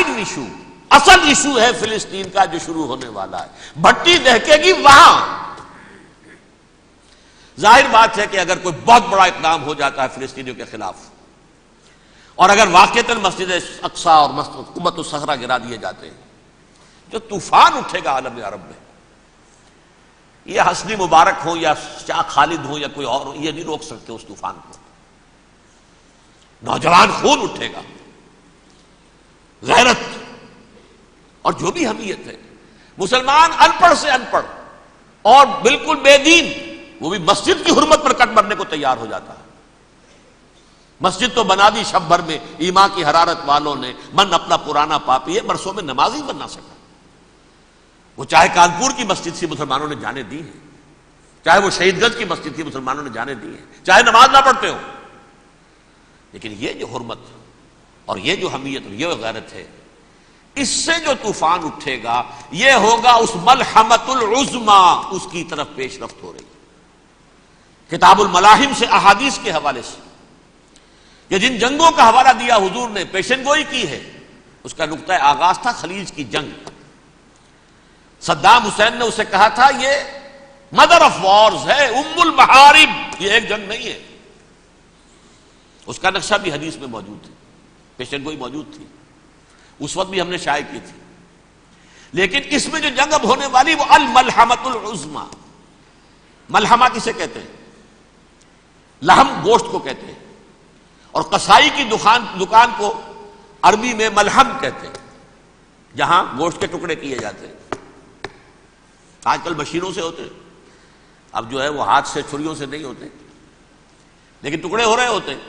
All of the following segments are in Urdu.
سائیڈ ایشو، اصل ایشو ہے فلسطین کا جو شروع ہونے والا ہے، بھٹی دہکے گی وہاں۔ ظاہر بات ہے کہ اگر کوئی بہت بڑا اقدام ہو جاتا ہے فلسطینیوں کے خلاف، اور اگر واقعتاً مسجد اقصیٰ اور قبۃ الصخرہ گرا دیے جاتے ہیں، جو طوفان اٹھے گا عالم عرب میں، یہ حسنی مبارک ہو یا شاہ خالد ہو یا کوئی اور ہو، یہ نہیں روک سکتے اس طوفان کو۔ نوجوان خون اٹھے گا، غیرت اور جو بھی حمیت ہے۔ مسلمان ان پڑھ سے ان پڑھ اور بالکل بے دین، وہ بھی مسجد کی حرمت پر کٹ مرنے کو تیار ہو جاتا ہے۔ مسجد تو بنا دی شب بھر میں ایمان کی حرارت والوں نے، من اپنا پرانا پاپی ہے، برسوں میں نماز ہی بننا سکا۔ وہ چاہے کانپور کی مسجد سے مسلمانوں نے جانے دی ہیں، چاہے وہ شہید گنج کی مسجد تھی مسلمانوں نے جانے دی ہیں، چاہے نماز نہ پڑھتے ہو، لیکن یہ جو حرمت اور یہ جو حمیت اور یہ غیرت ہے، اس سے جو طوفان اٹھے گا یہ ہوگا اس ملحمۃ العظمی، اس کی طرف پیش رفت ہو رہی ہے۔ کتاب الملاحم سے احادیث کے حوالے سے کہ جن جنگوں کا حوالہ دیا حضور نے، پیشن گوئی کی ہے، اس کا نقطہ آغاز تھا خلیج کی جنگ۔ صدام حسین نے اسے کہا تھا یہ مدر آف وارز ہے، ام المحارب، یہ ایک جنگ نہیں ہے۔ اس کا نقشہ بھی حدیث میں موجود تھی، پیشن گوئی موجود تھی، اس وقت بھی ہم نے شائع کی تھی۔ لیکن اس میں جو جنگ اب ہونے والی وہ الملحمۃ العظمی۔ ملحمہ کسے کہتے ہیں؟ لحم گوشت کو کہتے ہیں، اور قصائی کی دکان کو عربی میں ملحم کہتے ہیں، جہاں گوشت کے ٹکڑے کیے جاتے ہیں۔ آج کل مشینوں سے ہوتے ہیں، اب جو ہے وہ ہاتھ سے چھریوں سے نہیں ہوتے، لیکن ٹکڑے ہو رہے ہوتے ہیں،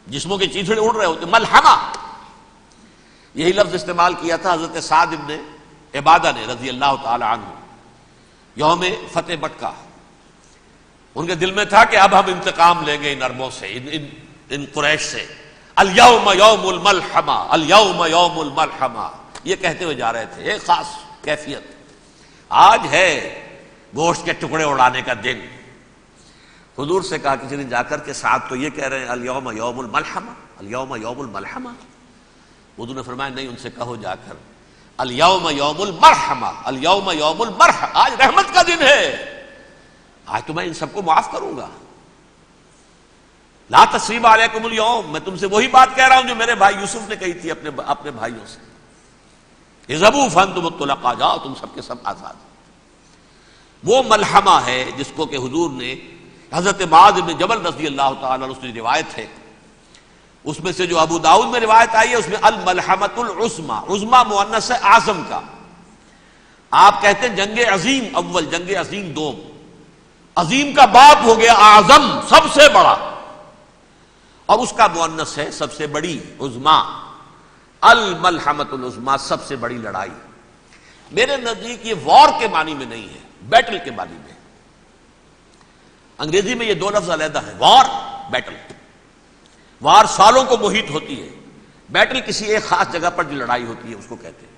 جسموں کے چیتھڑے اڑ رہے ہوتے ہیں۔ ملحمہ، یہی لفظ استعمال کیا تھا حضرت سعد ابن عبادہ نے رضی اللہ تعالی عنہ یوم فتح مکہ۔ ان کے دل میں تھا کہ اب ہم انتقام لیں گے ان عربوں سے، ان قریش سے۔ الیوم یوم الملحمہ، الیوم یوم الملحمہ، یہ کہتے ہوئے جا رہے تھے، ایک خاص کیفیت۔ آج ہے گوشت کے ٹکڑے اڑانے کا دن۔ حضور سے کہا کسی نے جا کر کے ساتھ تو یہ کہہ رہے ہیں الیوم یوم الملحمہ، الیوم یوم الملحمہ۔ حضور نے فرمایا نہیں، ان سے کہو جا کر الیوم یوم المرحمہ، الیوم یوم المرحمہ، آج رحمت کا دن ہے، آج تو میں ان سب کو معاف کروں گا۔ لا تثریب علیکم اليوم، میں تم سے وہی بات کہہ رہا ہوں جو میرے بھائی یوسف نے کہی تھی اپنے بھائیوں سے، اذهبوا فانتم الطلقاء، جاؤ تم سب کے سب آزاد۔ وہ ملحمہ ہے جس کو کہ حضور نے حضرت معاذ بن جبل رضی اللہ تعالیٰ عنہ سے روایت ہے، اس میں سے جو ابو داؤد میں روایت آئی ہے اس میں الملحمۃ العظمی، عظمی مؤنث ہے اعظم کا۔ آپ کہتے ہیں جنگ عظیم اول، جنگ عظیم دوم، عظیم کا باپ ہو گیا اعظم، سب سے بڑا، اور اس کا مؤنث ہے سب سے بڑی، عظمی۔ الملحمۃ العظمی، سب سے بڑی لڑائی۔ میرے نزدیک یہ وار کے معنی میں نہیں ہے، بیٹل کے معنی میں۔ انگریزی میں یہ دو لفظ علیحدہ ہیں، وار، بیٹل۔ وار سالوں کو محیط ہوتی ہے، بیٹل کسی ایک خاص جگہ پر جو لڑائی ہوتی ہے اس کو کہتے ہیں۔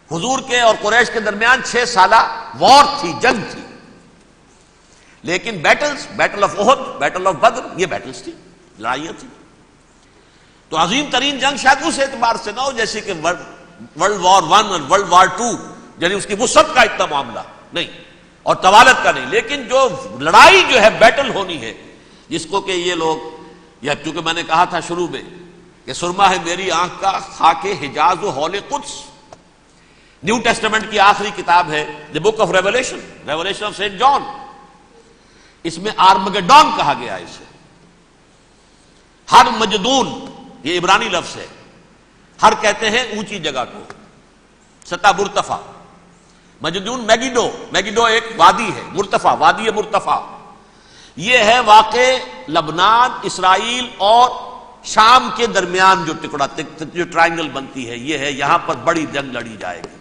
حضور کے اور قریش کے درمیان 6 سالہ وار تھی، جنگ تھی، لیکن battles, battle of Uhud, battle of Badr, یہ بیٹلز تھی، لڑائیاں تھیں۔ تو عظیم ترین جنگ شاید اس اعتبار سے نہ ہو جیسے کہ ورلڈ وار 1 اور ورلڈ وار 2، یعنی اس کی وسعت کا اتنا معاملہ نہیں اور طوالت کا نہیں، لیکن جو لڑائی جو ہے بیٹل ہونی ہے، جس کو کہ یہ لوگ، یا چونکہ میں نے کہا تھا شروع میں کہ سرما ہے میری آنکھ کا خاک حجاز و ہول قدس، نیو ٹیسٹمنٹ کی آخری کتاب ہے the book of revelation, revelation of saint John, اس میں آرمگڈون کہا گیا ہے اسے۔ ہر مجدون، یہ عبرانی لفظ ہے، ہر کہتے ہیں اونچی جگہ کو، سطح مرتفع، مجدون میگیڈو، میگیڈو ایک وادی ہے، مرتفع، وادی مرتفع، یہ ہے واقع لبنان، اسرائیل اور شام کے درمیان جو ٹکڑا، جو ٹرائنگل بنتی ہے، یہ ہے، یہاں پر بڑی جنگ لڑی جائے گی۔